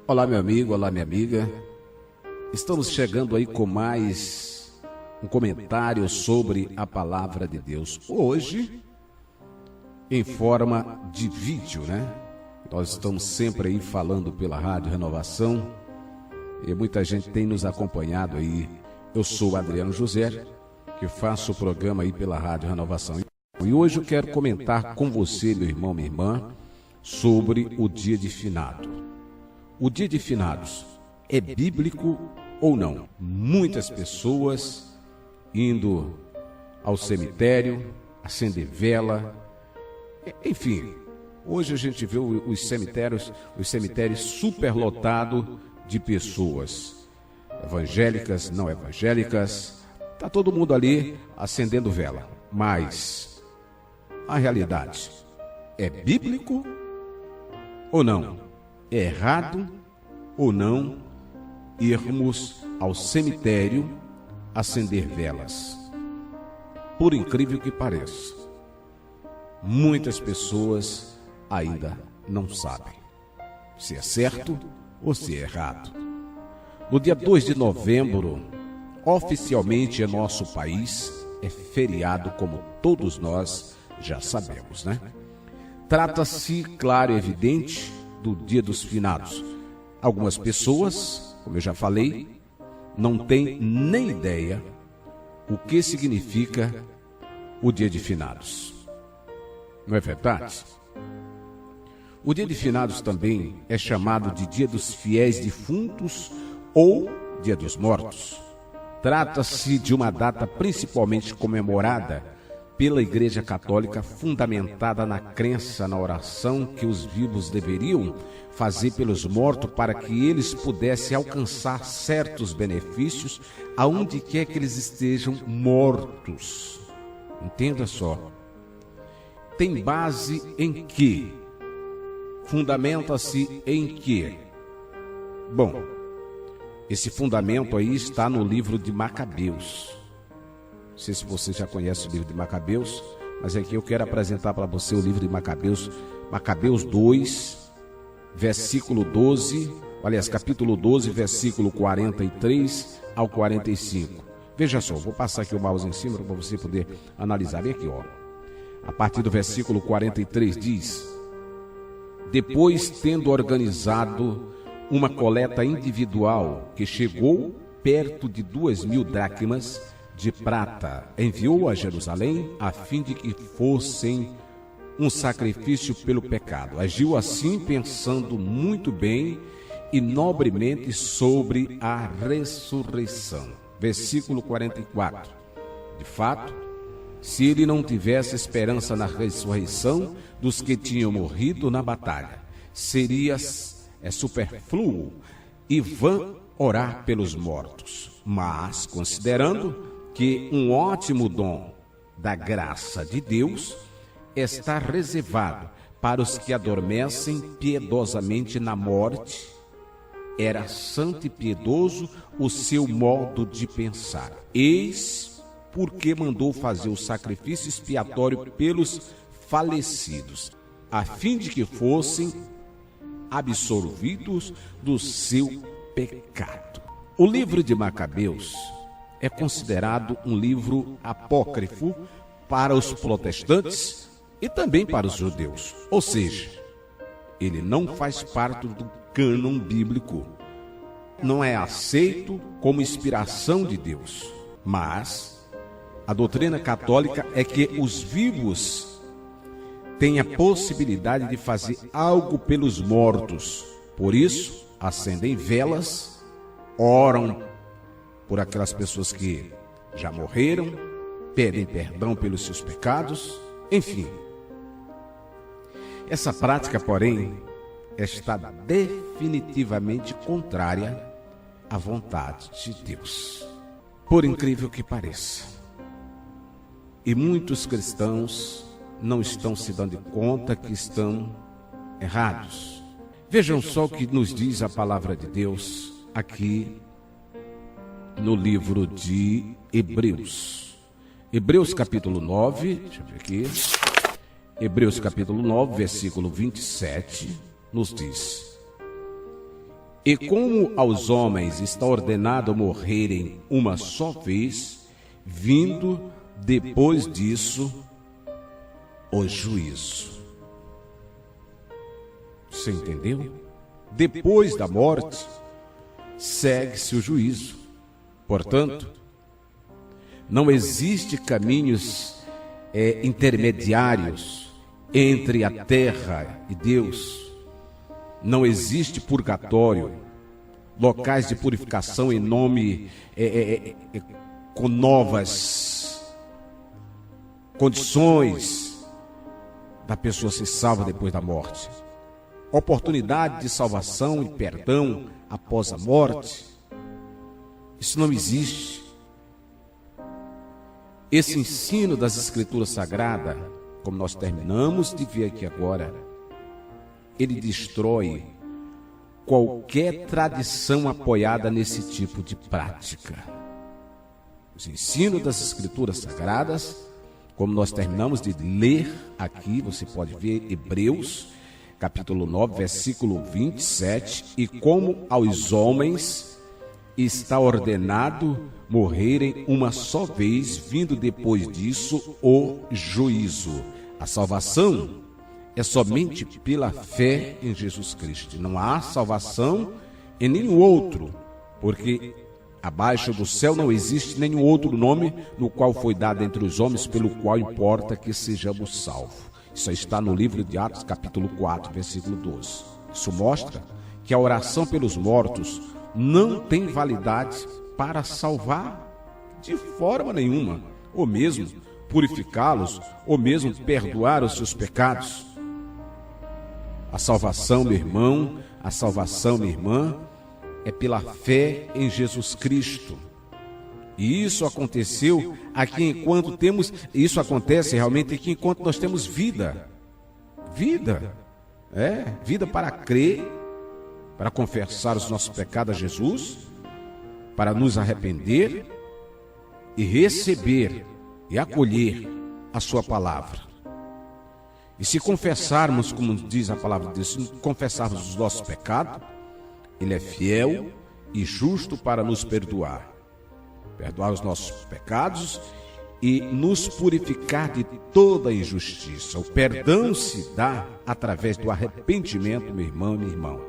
Olá, meu amigo, olá, minha amiga. Estamos chegando aí com mais um comentário sobre a palavra de Deus. Hoje, em forma de vídeo, né? Nós estamos sempre aí falando pela Rádio Renovação e muita gente tem nos acompanhado aí. Eu sou Adriano José, que faço o programa aí pela Rádio Renovação. E hoje eu quero comentar com você, meu irmão, minha irmã, sobre o dia de finado. O dia de finados é bíblico ou não? Muitas pessoas indo ao cemitério, acender vela, enfim. Hoje a gente vê os cemitérios superlotados de pessoas, evangélicas, não evangélicas, está todo mundo ali acendendo vela. Mas a realidade é bíblico ou não? É errado ou não irmos ao cemitério acender velas? Por incrível que pareça, muitas pessoas ainda não sabem se é certo ou se é errado. No dia 2 de novembro, oficialmente em nosso país, é feriado, como todos nós já sabemos, né? Trata-se, claro e evidente, do Dia dos Finados. Algumas pessoas, como eu já falei, não têm nem ideia o que significa o Dia de Finados. Não é verdade? O Dia de Finados também é chamado de Dia dos Fiéis Defuntos ou Dia dos Mortos. Trata-se de uma data principalmente comemorada pela Igreja Católica, fundamentada na crença na oração que os vivos deveriam fazer pelos mortos para que eles pudessem alcançar certos benefícios aonde quer que eles estejam mortos. Entenda só. Tem base em que? Fundamenta-se em que? Bom, esse fundamento aí está no livro de Macabeus. Não sei se você já conhece o livro de Macabeus, mas aqui eu quero apresentar para você o livro de Macabeus, Macabeus 2, versículo 12, aliás, capítulo 12, versículo 43 ao 45. Veja só, vou passar aqui o mouse em cima para você poder analisar. Vem aqui, ó. A partir do versículo 43 diz: depois, tendo organizado uma coleta individual que chegou perto de 2.000 dracmas de prata, enviou a Jerusalém a fim de que fossem um sacrifício pelo pecado. Agiu assim pensando muito bem e nobremente sobre a ressurreição. Versículo 44. De fato, se ele não tivesse esperança na ressurreição dos que tinham morrido na batalha, seria superfluo e vã orar pelos mortos. Mas, considerando que um ótimo dom da graça de Deus está reservado para os que adormecem piedosamente na morte, era santo e piedoso o seu modo de pensar. Eis porque mandou fazer o sacrifício expiatório pelos falecidos, a fim de que fossem absolvidos do seu pecado. O livro de Macabeus é considerado um livro apócrifo para os protestantes e também para os judeus. Ou seja, ele não faz parte do cânon bíblico. Não é aceito como inspiração de Deus. Mas a doutrina católica é que os vivos têm a possibilidade de fazer algo pelos mortos. Por isso, acendem velas, oram por aquelas pessoas que já morreram, pedem perdão pelos seus pecados, enfim. Essa prática, porém, está definitivamente contrária à vontade de Deus. Por incrível que pareça. E muitos cristãos não estão se dando conta que estão errados. Vejam só o que nos diz a palavra de Deus aqui no livro de Hebreus. Hebreus capítulo 9, deixa eu ver aqui. Hebreus capítulo 9, versículo 27, nos diz: E como aos homens está ordenado morrerem uma só vez, vindo depois disso o juízo. Você entendeu? Depois da morte, segue-se o juízo. Portanto, não existe caminhos intermediários entre a terra e Deus. Não existe purgatório, locais de purificação em nome com novas condições da pessoa ser salva depois da morte. Oportunidade de salvação e perdão após a morte. Isso não existe. Esse ensino das Escrituras Sagradas, como nós terminamos de ver aqui agora, ele destrói qualquer tradição apoiada nesse tipo de prática. Os ensinos das Escrituras Sagradas, como nós terminamos de ler aqui, você pode ver Hebreus, capítulo 9, versículo 27, e como aos homens está ordenado morrerem uma só vez, vindo depois disso o juízo. A salvação é somente pela fé em Jesus Cristo. Não há salvação em nenhum outro, porque abaixo do céu não existe nenhum outro nome no qual foi dado entre os homens pelo qual importa que sejamos salvos. Isso está no livro de Atos, capítulo 4, versículo 12. Isso mostra que a oração pelos mortos não tem validade para salvar de forma nenhuma, ou mesmo purificá-los, ou mesmo perdoar os seus pecados. A salvação, meu irmão, a salvação, minha irmã, é pela fé em Jesus Cristo. E isso aconteceu aqui enquanto temos, isso acontece realmente aqui enquanto nós temos vida. Vida para crer, para confessar os nossos pecados a Jesus, para nos arrepender e receber e acolher a sua palavra. E se confessarmos, como diz a palavra de Deus, se confessarmos os nossos pecados, Ele é fiel e justo para nos perdoar os nossos pecados e nos purificar de toda injustiça. O perdão se dá através do arrependimento, meu irmão e minha irmã,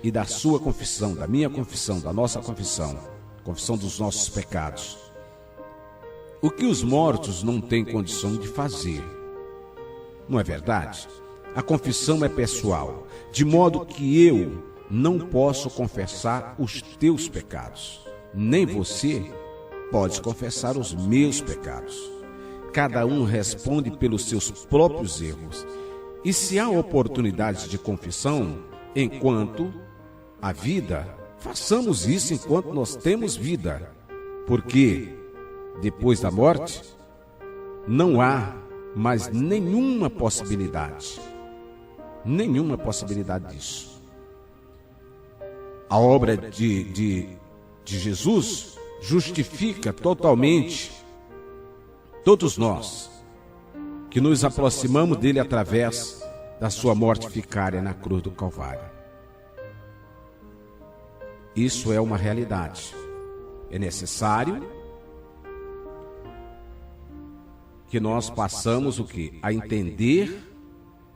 e da sua confissão, da minha confissão, da nossa confissão, confissão dos nossos pecados. O que os mortos não têm condição de fazer. Não é verdade? A confissão é pessoal, de modo que eu não posso confessar os teus pecados, nem você pode confessar os meus pecados. Cada um responde pelos seus próprios erros. E se há oportunidades de confissão enquanto há vida, façamos isso enquanto nós temos vida, porque depois da morte não há mais nenhuma possibilidade disso. A obra de Jesus justifica totalmente todos nós que nos aproximamos dele através da sua morte vicária na cruz do Calvário. Isso é uma realidade. É necessário que nós passamos o quê? A entender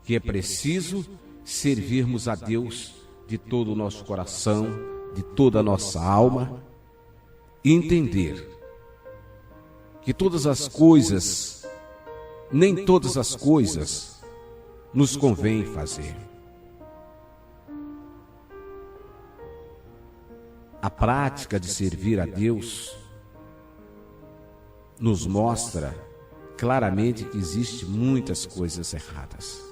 que é preciso servirmos a Deus de todo o nosso coração, de toda a nossa alma, e entender que todas as coisas, nem todas as coisas, nos convém fazer. A prática de servir a Deus nos mostra claramente que existem muitas coisas erradas.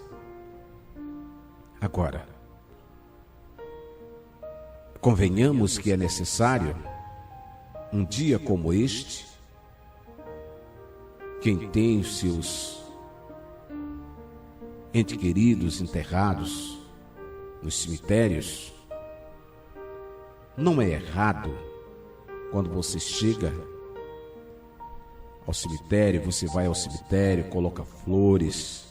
Agora, convenhamos que é necessário, um dia como este, quem tem os seus entes queridos enterrados nos cemitérios, não é errado quando você chega ao cemitério, você vai ao cemitério, coloca flores,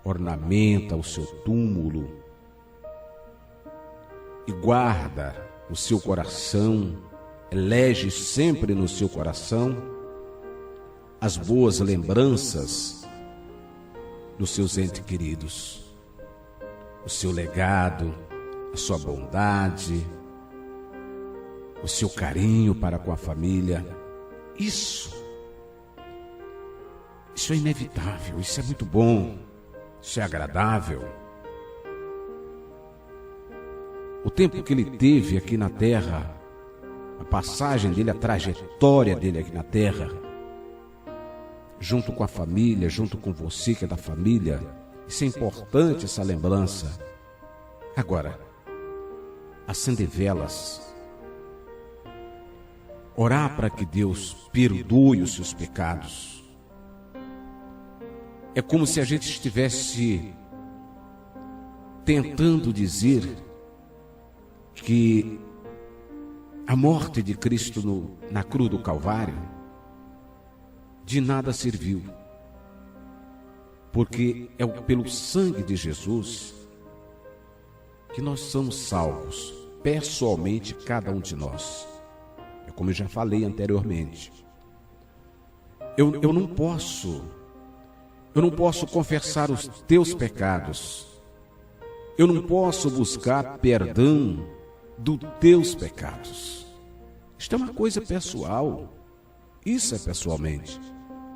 ornamenta o seu túmulo e guarda o seu coração, elege sempre no seu coração as boas lembranças dos seus entes queridos, o seu legado, a sua bondade, o seu carinho para com a família. Isso é inevitável, isso é muito bom, isso é agradável. O tempo que ele teve aqui na terra, a passagem dele, a trajetória dele aqui na terra, junto com a família, junto com você que é da família, isso é importante, essa lembrança. Agora, acender velas, orar para que Deus perdoe os seus pecados, é como se a gente estivesse tentando dizer que a morte de Cristo na cruz do Calvário de nada serviu, porque é pelo sangue de Jesus que nós somos salvos, pessoalmente, cada um de nós. É como eu já falei anteriormente. Eu não posso confessar os teus pecados, eu não posso buscar perdão dos teus pecados. Isto é uma coisa pessoal, isso é pessoalmente.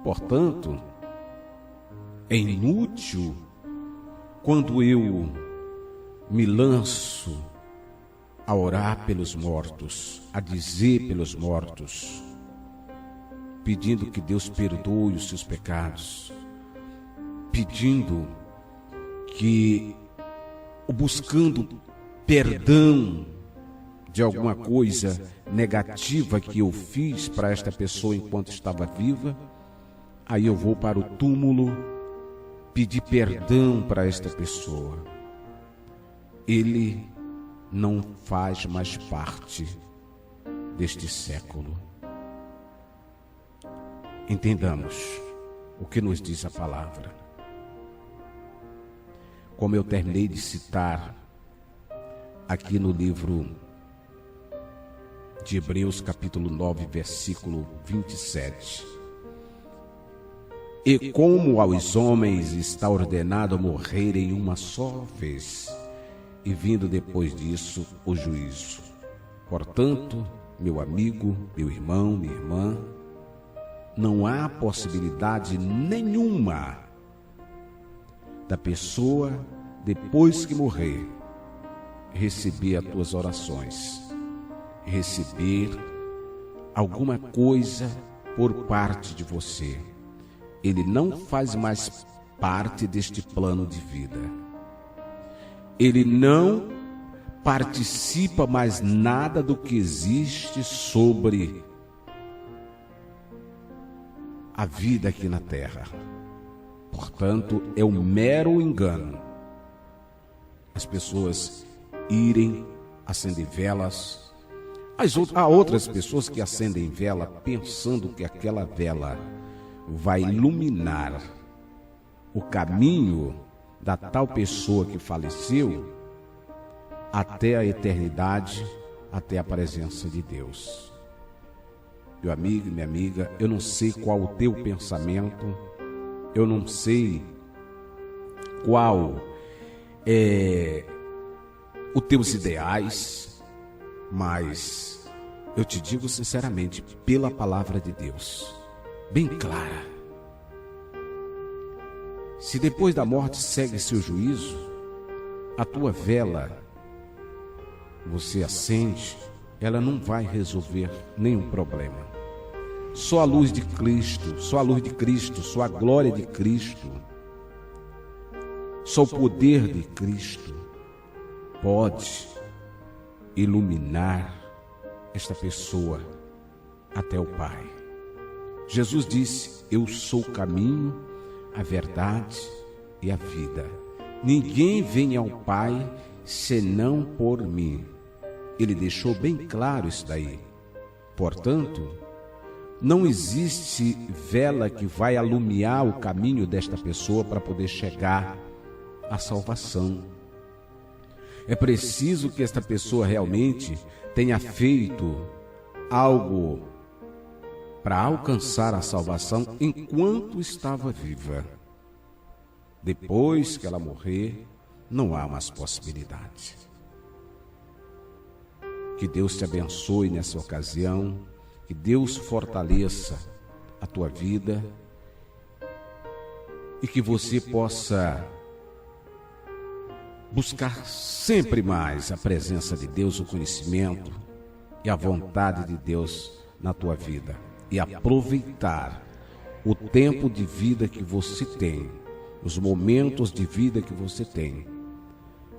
Portanto, é inútil quando eu me lanço a orar pelos mortos, a dizer pelos mortos, pedindo que Deus perdoe os seus pecados, pedindo buscando perdão de alguma coisa negativa que eu fiz para esta pessoa enquanto estava viva. Aí eu vou para o túmulo pedir perdão para esta pessoa. Ele não faz mais parte deste século. Entendamos o que nos diz a palavra. Como eu terminei de citar aqui no livro de Hebreus, capítulo 9, versículo 27. E como aos homens está ordenado morrerem uma só vez, e vindo depois disso o juízo. Portanto, meu amigo, meu irmão, minha irmã, não há possibilidade nenhuma da pessoa, depois que morrer, receber as tuas orações, receber alguma coisa por parte de você. Ele não faz mais parte deste plano de vida. Ele não participa mais nada do que existe sobre a vida aqui na terra. Portanto, é um mero engano as pessoas irem acender velas. Há outras pessoas que acendem vela pensando que aquela vela vai iluminar o caminho da tal pessoa que faleceu até a eternidade, até a presença de Deus. Meu amigo e minha amiga, eu não sei qual o teu pensamento, eu não sei qual é os teus ideais, mas eu te digo sinceramente, pela palavra de Deus, bem clara, se depois da morte segue seu juízo, a tua vela, você acende, ela não vai resolver nenhum problema. Só a luz de Cristo, só a luz de Cristo, só a glória de Cristo, só o poder de Cristo pode iluminar esta pessoa até o Pai. Jesus disse: eu sou o caminho, a verdade e a vida. Ninguém vem ao Pai senão por mim. Ele deixou bem claro isso daí. Portanto, não existe vela que vai alumiar o caminho desta pessoa para poder chegar à salvação. É preciso que esta pessoa realmente tenha feito algo para alcançar a salvação enquanto estava viva. Depois que ela morrer, não há mais possibilidade. Que Deus te abençoe nessa ocasião, que Deus fortaleça a tua vida e que você possa buscar sempre mais a presença de Deus, o conhecimento e a vontade de Deus na tua vida. E aproveitar o tempo de vida que você tem, os momentos de vida que você tem,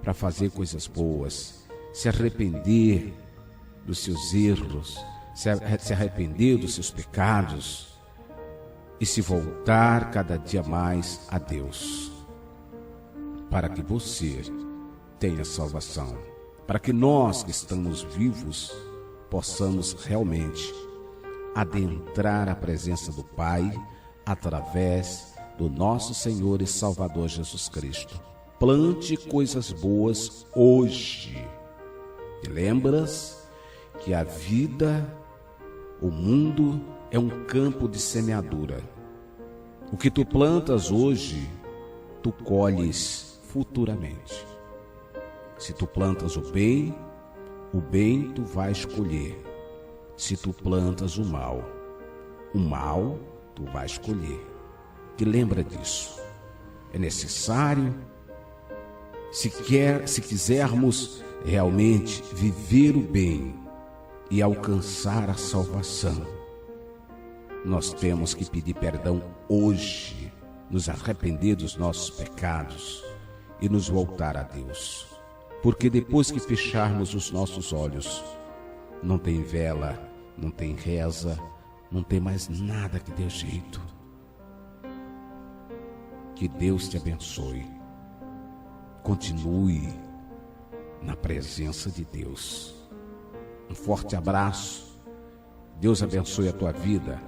para fazer coisas boas, se arrepender dos seus erros, se arrepender dos seus pecados e se voltar cada dia mais a Deus, para que você tenha salvação, para que nós que estamos vivos possamos realmente adentrar a presença do Pai através do nosso Senhor e Salvador Jesus Cristo. Plante coisas boas hoje. Te lembras que a vida, o mundo é um campo de semeadura. O que tu plantas hoje, tu colhes futuramente. Se tu plantas o bem tu vais colher. Se tu plantas o mal tu vais colher. Te lembra disso. É necessário, se quisermos realmente viver o bem e alcançar a salvação, nós temos que pedir perdão hoje, nos arrepender dos nossos pecados e nos voltar a Deus. Porque depois que fecharmos os nossos olhos, não tem vela, não tem reza, não tem mais nada que dê jeito. Que Deus te abençoe. Continue na presença de Deus. Um forte abraço. Deus abençoe a tua vida.